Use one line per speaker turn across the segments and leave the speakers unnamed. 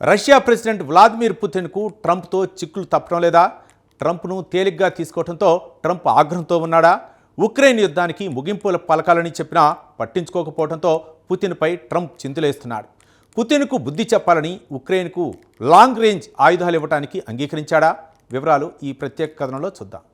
Russia president Vladimir పుతిన్కు ట్రంప్తో చిక్కులు తప్పడం లేదా? ట్రంప్ను తేలిగ్గా తీసుకోవడంతో ట్రంప్ ఆగ్రహంతో ఉన్నాడా? ఉక్రెయిన్ యుద్ధానికి ముగింపుల పలకాలని చెప్పినా పట్టించుకోకపోవడంతో పుతిన్పై ట్రంప్ చింతలేస్తున్నాడు. పుతిన్కు బుద్ధి చెప్పాలని ఉక్రెయిన్కు లాంగ్ రేంజ్ ఆయుధాలు ఇవ్వడానికి అంగీకరించాడా? వివరాలు ఈ ప్రత్యేక కథనంలో చూద్దాం.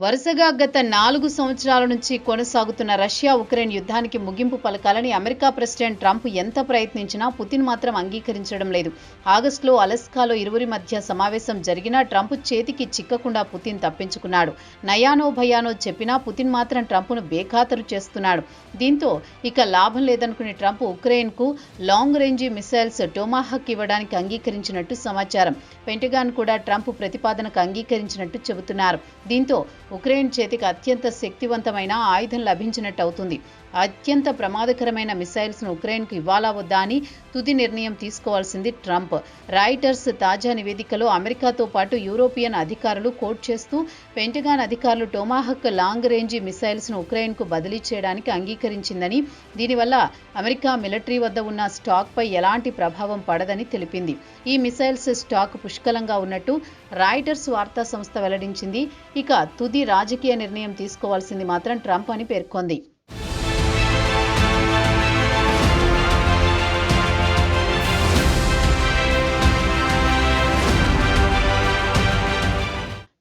వరుసగా గత 4 సంవత్సరాల నుంచి కొనసాగుతున్న రష్యా ఉక్రెయిన్ యుద్ధానికి ముగింపు పలకాలని అమెరికా ప్రెసిడెంట్ ట్రంప్ ఎంత ప్రయత్నించినా పుతిన్ మాత్రం అంగీకరించడం లేదు. ఆగస్టులో అలస్కాలో ఇరువురి మధ్య సమావేశం జరిగినా ట్రంప్ చేతికి చిక్కకుండా పుతిన్ తప్పించుకున్నాడు. నయానో భయానో చెప్పినా పుతిన్ మాత్రం ట్రంప్ను బేఖాతరు చేస్తున్నాడు. దీంతో ఇక లాభం లేదనుకునే ట్రంప్ ఉక్రెయిన్కు లాంగ్ రేంజ్ మిసైల్స్ టొమాహక్ ఇవ్వడానికి అంగీకరించినట్టు సమాచారం. పెంటగాన్ కూడా ట్రంప్ ప్రతిపాదనకు అంగీకరించినట్టు చెబుతున్నారు. దీంతో ఉక్రెయిన్ చేతికి అత్యంత శక్తివంతమైన ఆయుధం లభించినట్టు అవుతుంది. అత్యంత ప్రమాదకరమైన మిసైల్స్ను ఉక్రెయిన్కు ఇవ్వాలా వద్దా అని తుది నిర్ణయం తీసుకోవాల్సింది ట్రంప్. రాయిటర్స్ తాజా నివేదికలో అమెరికాతో పాటు యూరోపియన్ అధికారులు కోట్ చేస్తూ పెంటగాన్ అధికారులు టొమాహక్ లాంగ్ రేంజ్ మిసైల్స్ను ఉక్రెయిన్కు బదిలీ చేయడానికి అంగీకరించిందని, దీనివల్ల అమెరికా మిలిటరీ వద్ద ఉన్న స్టాక్పై ఎలాంటి ప్రభావం పడదని తెలిపింది. ఈ మిసైల్స్ స్టాక్ పుష్కలంగా ఉన్నట్టు రాయిటర్స్ వార్తా సంస్థ వెల్లడించింది. ఇక తుది రాజకీయ నిర్ణయం తీసుకోవాల్సింది మాత్రం ట్రంప్ అని పేర్కొంది.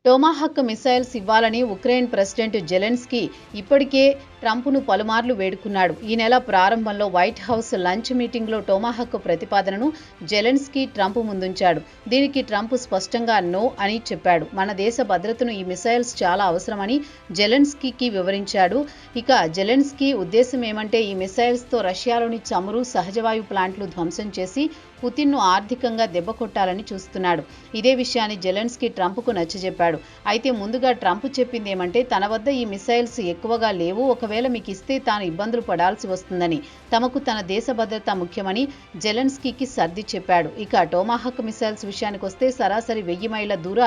టొమాహక్ మిసైల్స్ ఇవ్వాలని ఉక్రెయిన్ ప్రెసిడెంట్ జెలెన్స్కీ ఇప్పటికే ట్రంప్ను పలుమార్లు వేడుకున్నాడు. ఈ నెల ప్రారంభంలో వైట్ హౌస్ లంచ్ మీటింగ్లో టొమాహక్ ప్రతిపాదనను జెలెన్స్కీ ట్రంప్ ముందుంచాడు. దీనికి ట్రంప్ స్పష్టంగా నో అని చెప్పాడు. మన దేశ భద్రతను ఈ మిసైల్స్ చాలా అవసరమని జెలెన్స్కీకి వివరించాడు. ఇక జెలెన్స్కీ ఉద్దేశం ఏమంటే ఈ మిసైల్స్తో రష్యాలోని చమురు, సహజవాయు ప్లాంట్లు ధ్వంసం చేసి పుతిన్ను ఆర్థికంగా దెబ్బకొట్టాలని చూస్తున్నాడు. ఇదే విషయాన్ని జెలెన్స్కీ ట్రంప్కు నచ్చజెప్పాడు. అయితే ముందుగా ట్రంప్ చెప్పింది ఏమంటే తన వద్ద ఈ మిసైల్స్ ఎక్కువగా లేవు, ఒకవేళ మీకు ఇస్తే తాను ఇబ్బందులు పడాల్సి వస్తుందని, తమకు తన దేశ భద్రత ముఖ్యమని జెలెన్స్కీకి సర్ది చెప్పాడు. ఇక టొమాహక్ మిసైల్స్ విషయానికి వస్తే సరాసరి 1000 మైళ్ళ దూర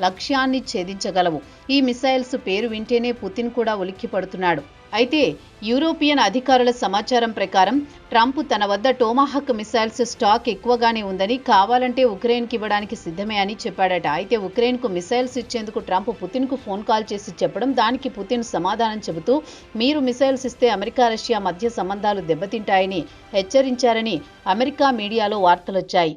లక్ష్యాన్ని ఛేదించగలవు. ఈ మిసైల్స్ పేరు వింటేనే పుతిన్ కూడా ఉలిక్కి పడుతున్నాడు. అయితే యూరోపియన్ అధికారుల సమాచారం ప్రకారం ట్రంప్ తన వద్ద టొమాహక్ మిసైల్స్ స్టాక్ ఎక్కువగానే ఉందని, కావాలంటే ఉక్రెయిన్కి ఇవ్వడానికి సిద్ధమే అని చెప్పాడట. అయితే ఉక్రెయిన్కు మిసైల్స్ ఇచ్చేందుకు ట్రంప్ పుతిన్కు ఫోన్ కాల్ చేసి చెప్పడం, దానికి పుతిన్ సమాధానం చెబుతూ మీరు మిసైల్స్ ఇస్తే అమెరికా రష్యా మధ్య సంబంధాలు దెబ్బతింటాయని హెచ్చరించారని అమెరికా మీడియాలో వార్తలొచ్చాయి.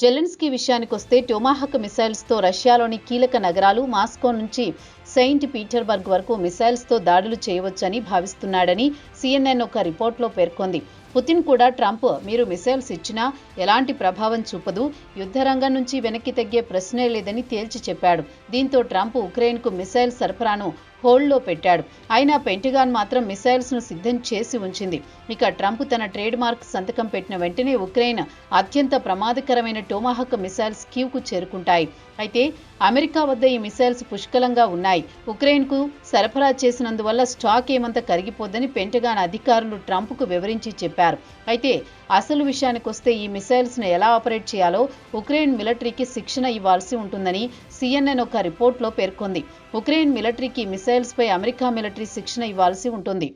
జెలెన్స్కీ విషయానికొస్తే టొమాహక్ మిసైల్స్తో రష్యాలోని కీలక నగరాలు మాస్కో నుంచి సెయింట్ పీటర్బర్గ్ వరకు మిసైల్స్తో దాడులు చేయవచ్చని భావిస్తున్నాడని CNN ఒక రిపోర్ట్లో పేర్కొంది. పుతిన్ కూడా ట్రంప్ మీరు మిసైల్స్ ఇచ్చినా ఎలాంటి ప్రభావం చూపదు, యుద్ధరంగం నుంచి వెనక్కి తగ్గే ప్రశ్నే లేదని తేల్చి చెప్పాడు. దీంతో ట్రంప్ ఉక్రెయిన్కు మిసైల్ సరఫరాను హోల్డ్లో పెట్టాడు. అయినా పెంటగాన్ మాత్రం మిసైల్స్ను సిద్ధం చేసి ఉంచింది. ఇక ట్రంప్ తన ట్రేడ్ మార్క్ సంతకం పెట్టిన వెంటనే ఉక్రెయిన్ అత్యంత ప్రమాదకరమైన టొమాహక్ మిసైల్స్ కీవ్కు చేరుకుంటాయి. అయితే అమెరికా వద్ద ఈ మిసైల్స్ పుష్కలంగా ఉన్నాయి. ఉక్రెయిన్కు సరఫరా చేసినందువల్ల స్టాక్ ఏమంత కరిగిపోద్దని పెంటగాన్ అధికారులు ట్రంప్కు వివరించి చెప్పారు. అయితే అసలు విషయానికొస్తే ఈ మిసైల్స్ను ఎలా ఆపరేట్ చేయాలో ఉక్రెయిన్ మిలిటరీకి శిక్షణ ఇవ్వాల్సి ఉంటుందని CNN ఒక రిపోర్ట్లో పేర్కొంది. ఉక్రెయిన్ మిలిటరీకి మిసైల్స్పై అమెరికా మిలిటరీ శిక్షణ ఇవ్వాల్సి ఉంటుంది.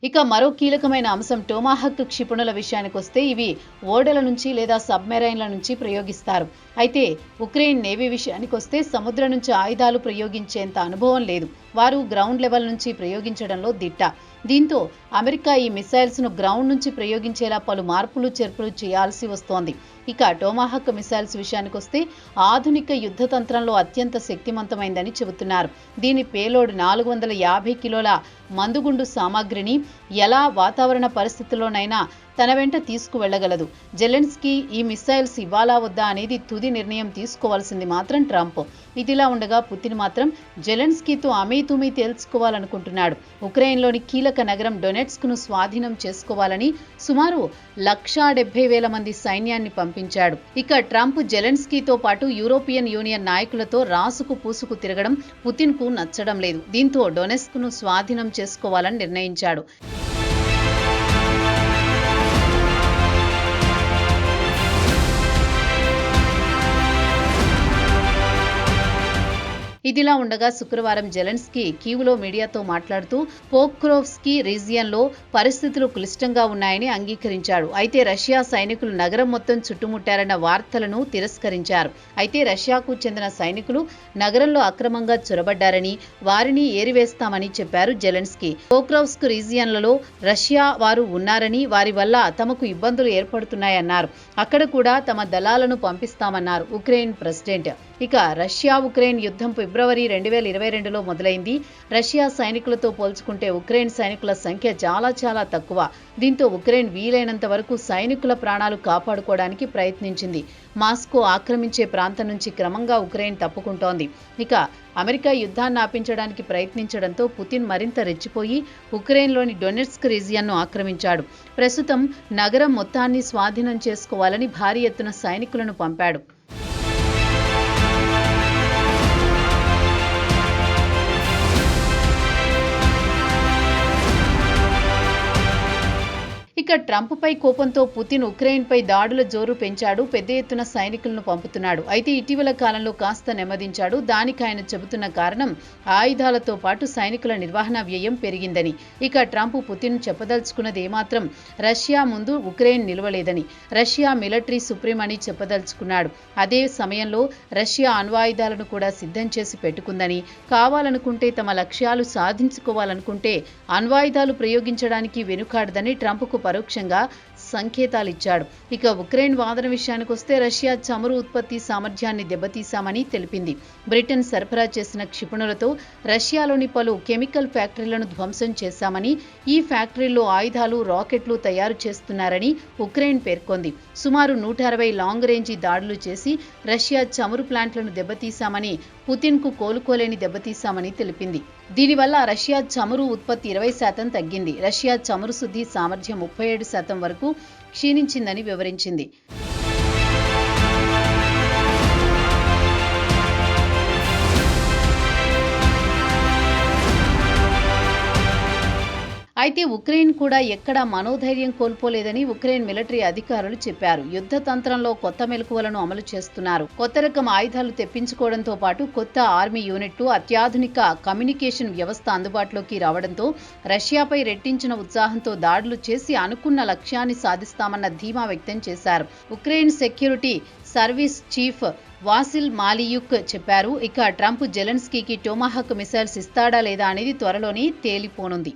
ఇక మరో కీలకమైన అంశం టొమాహక్ క్షిపణుల విషయానికొస్తే ఇవి ఓడల నుంచి లేదా సబ్మెరైన్ల నుంచి ప్రయోగిస్తారు. అయితే ఉక్రెయిన్ నేవీ విషయానికొస్తే సముద్రం నుంచి ఆయుధాలు ప్రయోగించేంత అనుభవం లేదు. వారు గ్రౌండ్ లెవెల్ నుంచి ప్రయోగించడంలో దిట్ట. దీంతో అమెరికా ఈ మిసైల్స్ను గ్రౌండ్ నుంచి ప్రయోగించేలా పలు మార్పులు చేర్పులు చేయాల్సి వస్తోంది. ఇక టొమాహక్ మిసైల్స్ విషయానికొస్తే ఆధునిక యుద్ధ తంత్రంలో అత్యంత శక్తివంతమైందని చెబుతున్నారు. దీని పేలోడ్ 450 కిలోల మందుగుండు సామాగ్రిని ఎలా వాతావరణ పరిస్థితుల్లోనైనా తన వెంట తీసుకువెళ్లగలదు. జెలెన్స్కీ ఈ మిసైల్స్ ఇవ్వాలా వద్దా అనేది తుది నిర్ణయం తీసుకోవాల్సింది మాత్రం ట్రంప్. ఇదిలా ఉండగా పుతిన్ మాత్రం జెలెన్స్కీతో అమీతుమీ తేల్చుకోవాలనుకుంటున్నాడు. ఉక్రెయిన్లోని కీలక నగరం డొనెట్స్క్ను స్వాధీనం చేసుకోవాలని సుమారు 170,000 మంది సైన్యాన్ని పంపించారు. ఆరోపించాడు. ఇక ట్రంప్ జెలెన్స్కీతో పాటు యూరోపియన్ యూనియన్ నాయకులతో రాసుకు పూసుకు తిరగడం పుతిన్కు నచ్చడం లేదు. దీంతో డొనెస్క్ను స్వాధీనం చేసుకోవాలని నిర్ణయించాడు. ఇదిలా ఉండగా శుక్రవారం జెలెన్స్కీ కీవ్లో మీడియాతో మాట్లాడుతూ పోక్రోవ్స్కీ రీజియన్లో పరిస్థితులు క్లిష్టంగా ఉన్నాయని అంగీకరించాడు. అయితే రష్యా సైనికులు నగరం మొత్తం చుట్టుముట్టారన్న వార్తలను తిరస్కరించారు. అయితే రష్యాకు చెందిన సైనికులు నగరంలో అక్రమంగా చొరబడ్డారని, వారిని ఏరివేస్తామని చెప్పారు జెలెన్స్కీ. పోక్రోవ్స్క్ రీజియన్లలో రష్యా వారు ఉన్నారని, వారి వల్ల తమకు ఇబ్బందులు ఏర్పడుతున్నాయన్నారు. అక్కడ కూడా తమ దళాలను పంపిస్తామన్నారు ఉక్రెయిన్ ప్రెసిడెంట్. ఇక రష్యా ఉక్రెయిన్ యుద్ధం ఫిబ్రవరి 2022లో మొదలైంది. రష్యా సైనికులతో పోల్చుకుంటే ఉక్రెయిన్ సైనికుల సంఖ్య చాలా తక్కువ. దీంతో ఉక్రెయిన్ వీలైనంత వరకు సైనికుల ప్రాణాలు కాపాడుకోవడానికి ప్రయత్నించింది. మాస్కో ఆక్రమించే ప్రాంతం నుంచి క్రమంగా ఉక్రెయిన్ తప్పుకుంటోంది. ఇక అమెరికా యుద్ధాన్ని ఆపించడానికి ప్రయత్నించడంతో పుతిన్ మరింత రెచ్చిపోయి ఉక్రెయిన్లోని డొనెట్స్క్ రీజియన్ను ఆక్రమించాడు. ప్రస్తుతం నగరం మొత్తాన్ని స్వాధీనం చేసుకోవాలని భారీ ఎత్తున సైనికులను పంపాడు. ఇక ట్రంప్పై కోపంతో పుతిన్ ఉక్రెయిన్పై దాడుల జోరు పెంచాడు. పెద్ద ఎత్తున సైనికులను పంపుతున్నాడు. అయితే ఇటీవల కాలంలో కాస్త నెమ్మదించాడు. దానికి ఆయన చెబుతున్న కారణం ఆయుధాలతో పాటు సైనికుల నిర్వహణ వ్యయం పెరిగిందని. ఇక ట్రంప్ పుతిన్ చెప్పదలుచుకున్నది ఏమాత్రం రష్యా ముందు ఉక్రెయిన్ నిలవలేదని, రష్యా మిలిటరీ సుప్రీం అని చెప్పదలుచుకున్నాడు. అదే సమయంలో రష్యా అణ్వాయుధాలను కూడా సిద్ధం చేసి పెట్టుకుందని, కావాలనుకుంటే తమ లక్ష్యాలు సాధించుకోవాలనుకుంటే అణ్వాయుధాలు ప్రయోగించడానికి వెనుకాడదని ట్రంప్కు పరోక్షంగా సంకేతాలిచ్చాడు. ఇక ఉక్రెయిన్ వాదన విషయానికి వస్తే రష్యా చమురు ఉత్పత్తి సామర్థ్యాన్ని దెబ్బతీశామని తెలిపింది. బ్రిటన్ సరఫరా చేసిన క్షిపణులతో రష్యాలోని పలు కెమికల్ ఫ్యాక్టరీలను ధ్వంసం చేశామని, ఈ ఫ్యాక్టరీల్లో ఆయుధాలు, రాకెట్లు తయారు చేస్తున్నారని ఉక్రెయిన్ పేర్కొంది. సుమారు 160 లాంగ్ రేంజీ దాడులు చేసి రష్యా చమురు ప్లాంట్లను దెబ్బతీశామని, పుతిన్కు కోలుకోలేని దెబ్బతీశామని తెలిపింది. దీనివల్ల రష్యా చమురు ఉత్పత్తి 20% తగ్గింది. రష్యా చమురు శుద్ధి సామర్థ్యం 37% వరకు క్షీణించిందని వివరించింది. అయితే ఉక్రెయిన్ కూడా ఎక్కడా మనోధైర్యం కోల్పోలేదని ఉక్రెయిన్ మిలిటరీ అధికారులు చెప్పారు. యుద్ధ తంత్రంలో కొత్త మెలకువలను అమలు చేస్తున్నారు. కొత్త రకం ఆయుధాలు తెప్పించుకోవడంతో పాటు కొత్త ఆర్మీ యూనిట్లు, అత్యాధునిక కమ్యూనికేషన్ వ్యవస్థ అందుబాటులోకి రావడంతో రష్యాపై రెట్టించిన ఉత్సాహంతో దాడులు చేసి అనుకున్న లక్ష్యాన్ని సాధిస్తామన్న ధీమా వ్యక్తం చేశారు. ఉక్రెయిన్ సెక్యూరిటీ సర్వీస్ చీఫ్ వాసిల్ మాలియుక్ చెప్పారు. ఇక ట్రంప్ జెలెన్స్కీకి టొమాహక్ మిసైల్స్ ఇస్తాడా లేదా అనేది త్వరలోనే తేలిపోనుంది.